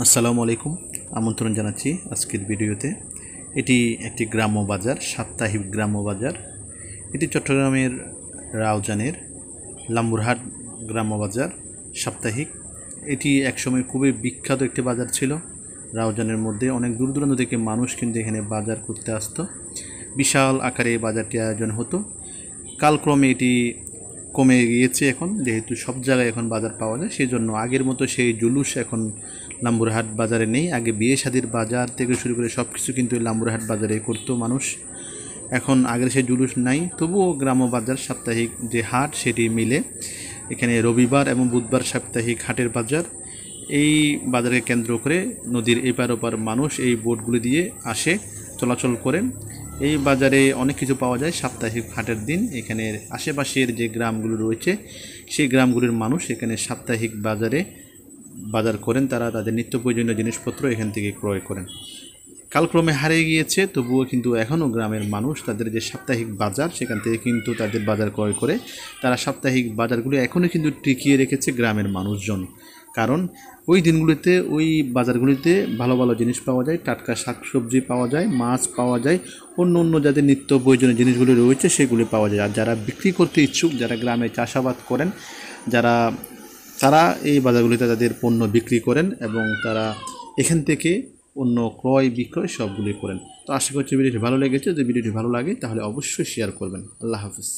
আসসালামু আলাইকুম। আমন্ত্রণ জানাচ্ছি আজকের ভিডিওতে। এটি একটি গ্রাম্য বাজার, সাপ্তাহিক গ্রাম্য বাজার। এটি চট্টগ্রামের রাউজানের লাম্বুরহাট গ্রাম্য বাজার সাপ্তাহিক। এটি একসময় খুবই বিখ্যাত একটি বাজার ছিল। রাউজানের মধ্যে অনেক দূর দূরান্ত থেকে মানুষ কিন্তু এখানে বাজার করতে আসতো। বিশাল আকারে এই বাজারটি আয়োজন হতো। কালক্রমে এটি কমে গিয়েছে এখন, যেহেতু সব জায়গায় এখন বাজার পাওয়া যায়, সেই জন্য আগের মতো সেই জুলুস এখন লাম্বুরহাট বাজারে নেই। আগে বিয়ে শাদির বাজার থেকে শুরু করে সব কিছু কিন্তু লাম্বুরহাট বাজারে করতো মানুষ। এখন আগের সেই জুলুস নাই, তবুও গ্রাম্য বাজার সাপ্তাহিক যে হাট সেটি মিলে। এখানে রবিবার এবং বুধবার সাপ্তাহিক হাটের বাজার। এই বাজারকে কেন্দ্র করে নদীর এপার ওপার মানুষ এই বোটগুলি দিয়ে আসে, চলাচল করেন। এই বাজারে অনেক কিছু পাওয়া যায় সাপ্তাহিক হাটের দিন। এখানে আশেপাশের যে গ্রামগুলো রয়েছে সেই গ্রামগুলির মানুষ এখানে সাপ্তাহিক বাজারে বাজার করেন। তারা তাদের নিত্য প্রয়োজনীয় জিনিসপত্র এখান থেকে ক্রয় করেন। কালক্রমে হারিয়ে গিয়েছে, তবুও কিন্তু এখনও গ্রামের মানুষ তাদের যে সাপ্তাহিক বাজার সেখান থেকে কিন্তু তাদের বাজার ক্রয় করে। তারা সাপ্তাহিক বাজারগুলো এখনও কিন্তু টিকিয়ে রেখেছে গ্রামের মানুষজন। কারণ ওই দিনগুলিতে ওই বাজারগুলিতে ভালো ভালো জিনিস পাওয়া যায়, টাটকা শাকসবজি পাওয়া যায়, মাছ পাওয়া যায়, অন্য অন্য যাদের নিত্য প্রয়োজনীয় জিনিসগুলি রয়েছে সেগুলি পাওয়া যায়। আর যারা বিক্রি করতে ইচ্ছুক, যারা গ্রামে চাষাবাদ করেন, তারা এই বাজারগুলিতে তাদের পণ্য বিক্রি করেন এবং তারা এখান থেকে অন্য ক্রয় বিক্রয় সবগুলি করেন। তো আশা করছি ভিডিওটি ভালো লেগেছে। যদি ভিডিওটি ভালো লাগে তাহলে অবশ্যই শেয়ার করবেন। আল্লাহ হাফিজ।